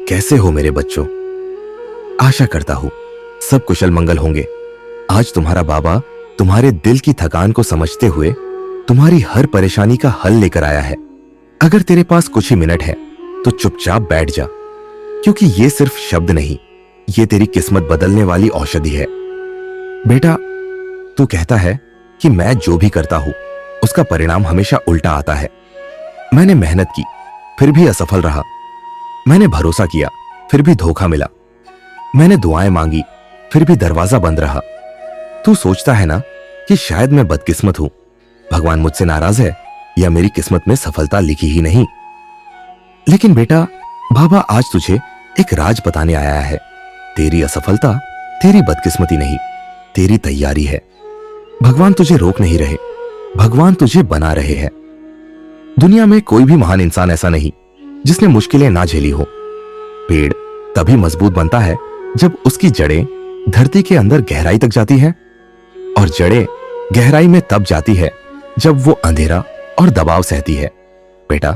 कैसे हो मेरे बच्चों? आशा करता हूं सब कुशल मंगल होंगे। आज तुम्हारा बाबा तुम्हारे दिल की थकान को समझते हुए तुम्हारी हर परेशानी का हल लेकर आया है। अगर तेरे पास कुछ ही मिनट है तो चुपचाप बैठ जा, क्योंकि ये सिर्फ शब्द नहीं, ये तेरी किस्मत बदलने वाली औषधि है। बेटा, तू कहता है कि मैं जो भी करता हूं उसका परिणाम हमेशा उल्टा आता है। मैंने मेहनत की फिर भी असफल रहा। मैंने भरोसा किया फिर भी धोखा मिला। मैंने दुआएं मांगी फिर भी दरवाजा बंद रहा। तू सोचता है ना कि शायद मैं बदकिस्मत हूं, भगवान मुझसे नाराज है या मेरी किस्मत में सफलता लिखी ही नहीं। लेकिन बेटा, बाबा आज तुझे एक राज बताने आया है। तेरी असफलता तेरी बदकिस्मती नहीं, तेरी तैयारी है। भगवान तुझे रोक नहीं रहे, भगवान तुझे बना रहे हैं। दुनिया में कोई भी महान इंसान ऐसा नहीं जिसने मुश्किलें ना झेली हो। पेड़ तभी मजबूत बनता है जब उसकी जड़ें धरती के अंदर गहराई तक जाती है, और जड़ें गहराई में तब जाती है जब वो अंधेरा और दबाव सहती है। बेटा,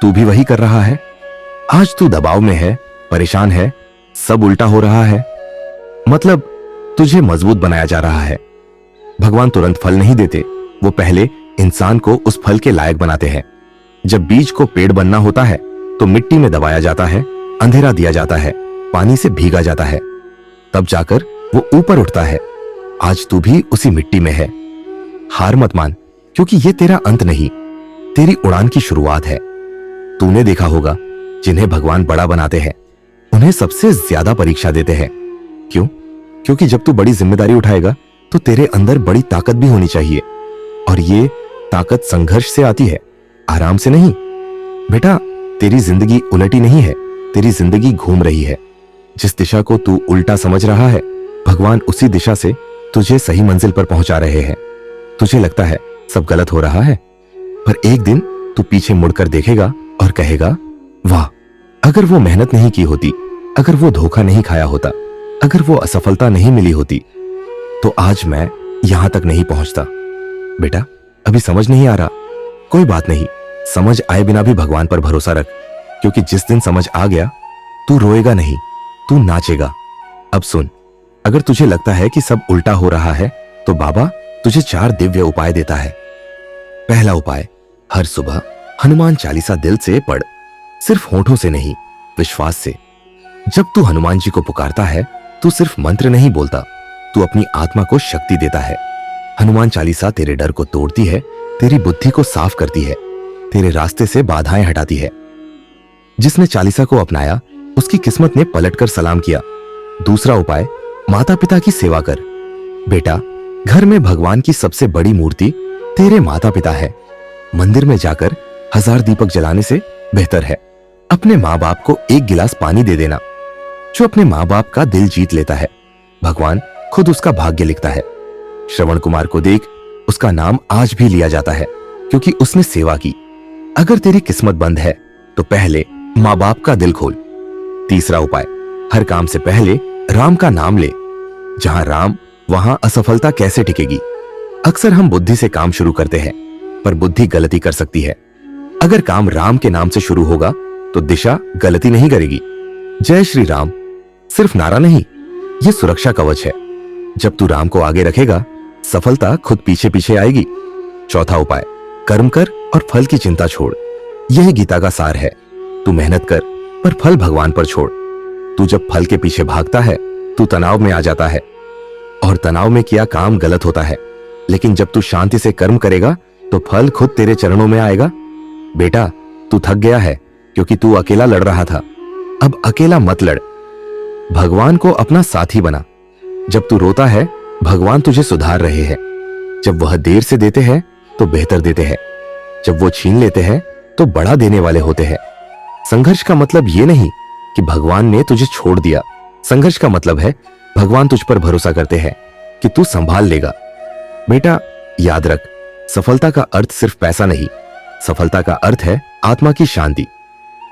तू भी वही कर रहा है। आज तू दबाव में है, परेशान है, सब उल्टा हो रहा है, मतलब तुझे मजबूत बनाया जा रहा है। भगवान तुरंत फल नहीं देते, वो पहले इंसान को उस फल के लायक बनाते हैं। जब बीज को पेड़ बनना होता है तो मिट्टी में दबाया जाता है, अंधेरा दिया जाता है, पानी से भीगा जाता है, तब जाकर वो ऊपर उठता है। आज तू भी उसी मिट्टी में है। हार मत मान, क्योंकि ये तेरा अंत नहीं, तेरी उड़ान की शुरुआत है। तूने देखा होगा जिन्हें भगवान बड़ा बनाते हैं उन्हें सबसे ज्यादा परीक्षा देते हैं। क्यों? क्योंकि जब तू बड़ी जिम्मेदारी उठाएगा तो तेरे अंदर बड़ी ताकत भी होनी चाहिए, और ये ताकत संघर्ष से आती है, आराम से नहीं। बेटा, तेरी जिंदगी उलटी नहीं है, तेरी जिंदगी घूम रही है। जिस दिशा को तू उल्टा समझ रहा है, भगवान उसी दिशा से तुझे सही मंजिल पर पहुंचा रहे हैं। तुझे लगता है सब गलत हो रहा है, पर एक दिन तू पीछे मुड़कर देखेगा और कहेगा, वाह, अगर वो मेहनत नहीं की होती, अगर वो धोखा नहीं खाया होता, अगर वो असफलता नहीं मिली होती, तो आज मैं यहां तक नहीं पहुंचता। बेटा, अभी समझ नहीं आ रहा, कोई बात नहीं, समझ आए बिना भी भगवान पर भरोसा रख, क्योंकि जिस दिन समझ आ गया तू रोएगा नहीं, तू नाचेगा। अब सुन, अगर तुझे लगता है कि सब उल्टा हो रहा है तो बाबा तुझे 4 दिव्य उपाय देता है। पहला उपाय, हर सुबह हनुमान चालीसा दिल से पढ़, सिर्फ होठों से नहीं, विश्वास से। जब तू हनुमान जी को पुकारता है तू सिर्फ मंत्र नहीं बोलता, तू अपनी आत्मा को शक्ति देता है। हनुमान चालीसा तेरे डर को तोड़ती है, तेरी बुद्धि को साफ करती है, तेरे रास्ते से बाधाएं हटाती है। जिसने चालीसा को अपनाया उसकी किस्मत ने पलटकर सलाम किया। दूसरा उपाय, माता पिता की सेवा कर। बेटा, घर में भगवान की सबसे बड़ी मूर्ति तेरे माता पिता है। मंदिर में जाकर 1000 दीपक जलाने से बेहतर है अपने माँ बाप को एक गिलास पानी दे देना। जो अपने माँ बाप का दिल जीत लेता है, भगवान खुद उसका भाग्य लिखता है। श्रवण कुमार को देख, उसका नाम आज भी लिया जाता है क्योंकि उसने सेवा की। अगर तेरी किस्मत बंद है तो पहले माँ बाप का दिल खोल। तीसरा उपाय, हर काम से पहले राम का नाम ले। जहां राम वहां असफलता कैसे टिकेगी? अक्सर हम बुद्धि से काम शुरू करते हैं, पर बुद्धि गलती कर सकती है। अगर काम राम के नाम से शुरू होगा तो दिशा गलती नहीं करेगी। जय श्री राम सिर्फ नारा नहीं, यह सुरक्षा कवच है। जब तू राम को आगे रखेगा, सफलता खुद पीछे पीछे आएगी। चौथा उपाय, कर्म कर और फल की चिंता छोड़। यह गीता का सार है। तू मेहनत कर पर फल भगवान पर छोड़। तू जब फल के पीछे भागता है तू तनाव में आ जाता है, और तनाव में किया काम गलत होता है। लेकिन जब तू शांति से कर्म करेगा तो फल खुद तेरे चरणों में आएगा। बेटा, तू थक गया है क्योंकि तू अकेला लड़ रहा था। अब अकेला मत लड़, भगवान को अपना साथी बना। जब तू रोता है, भगवान तुझे सुधार रहे हैं। जब वह देर से देते हैं तो बेहतर देते हैं। जब वो छीन लेते हैं तो बड़ा देने वाले होते हैं। संघर्ष का मतलब ये नहीं कि भगवान ने तुझे छोड़ दिया। संघर्ष का मतलब है भगवान तुझ पर भरोसा करते हैं कि तू संभाल लेगा। बेटा, याद रख, सफलता का अर्थ सिर्फ पैसा नहीं, सफलता का अर्थ है आत्मा की शांति,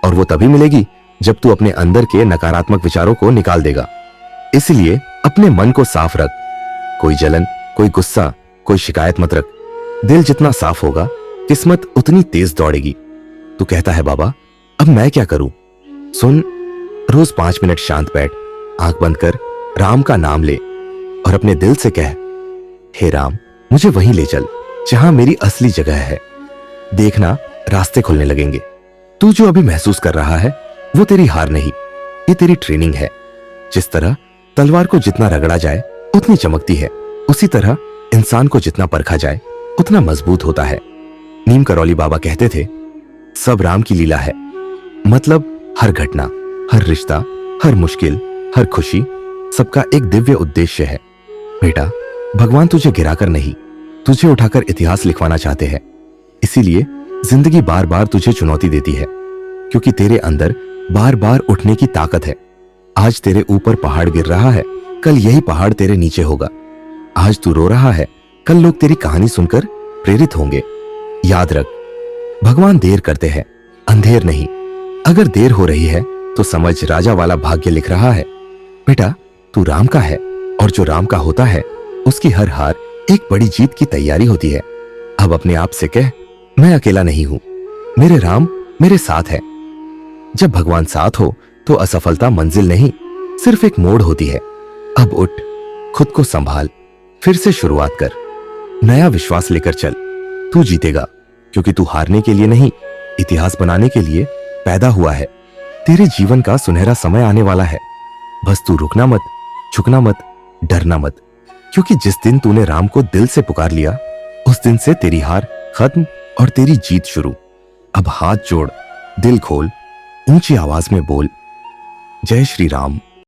और वो तभी मिलेगी जब तू अपने अंदर के नकारात्मक विचारों को निकाल देगा। इसलिए अपने मन को साफ रख। कोई जलन, कोई गुस्सा, कोई शिकायत मत रख। दिल जितना साफ होगा, किस्मत उतनी तेज दौड़ेगी। तू कहता है, बाबा अब मैं क्या करूं? सुन, रोज 5 मिनट शांत बैठ, आंख बंद कर, राम का नाम ले और अपने दिल से कह, हे राम, मुझे वहीं ले चल जहां मेरी असली जगह है। देखना, रास्ते खुलने लगेंगे। तू जो अभी महसूस कर रहा है वो तेरी हार नहीं, ये तेरी ट्रेनिंग है। जिस तरह तलवार को जितना रगड़ा जाए उतनी चमकती है, उसी तरह इंसान को जितना परखा जाए उतना मजबूत होता है। नीम करौली बाबा कहते थे, सब राम की लीला है। मतलब हर घटना, हर रिश्ता, हर मुश्किल, हर खुशी, सबका एक दिव्य उद्देश्य है। बेटा, भगवान तुझे गिराकर नहीं, तुझे उठाकर इतिहास लिखवाना चाहते हैं। इसीलिए जिंदगी बार बार तुझे चुनौती देती है, क्योंकि तेरे अंदर बार बार उठने की ताकत है। आज तेरे ऊपर पहाड़ गिर रहा है, कल यही पहाड़ तेरे नीचे होगा। आज तू रो रहा है, कल लोग तेरी कहानी सुनकर प्रेरित होंगे। याद रख, भगवान देर करते हैं, अंधेर नहीं। अगर देर हो रही है तो समझ राजा वाला भाग्य लिख रहा है। बेटा, तू राम का है और जो राम का होता है उसकी हर हार एक बड़ी जीत की तैयारी होती है। अब अपने आप से कह, मैं अकेला नहीं हूं, मेरे राम मेरे साथ है। जब भगवान साथ हो तो असफलता मंजिल नहीं, सिर्फ एक मोड़ होती है। अब उठ, खुद को संभाल, फिर से शुरुआत कर, नया विश्वास लेकर चल। तू जीतेगा, क्योंकि तू हारने के लिए नहीं, इतिहास बनाने के लिए पैदा हुआ है। तेरे जीवन का सुनहरा समय आने वाला है। बस तू रुकना मत, झुकना मत, डरना मत, क्योंकि जिस दिन तूने राम को दिल से पुकार लिया उस दिन से तेरी हार खत्म और तेरी जीत शुरू। अब हाथ जोड़, दिल खोल, ऊंची आवाज में बोल, जय श्री राम।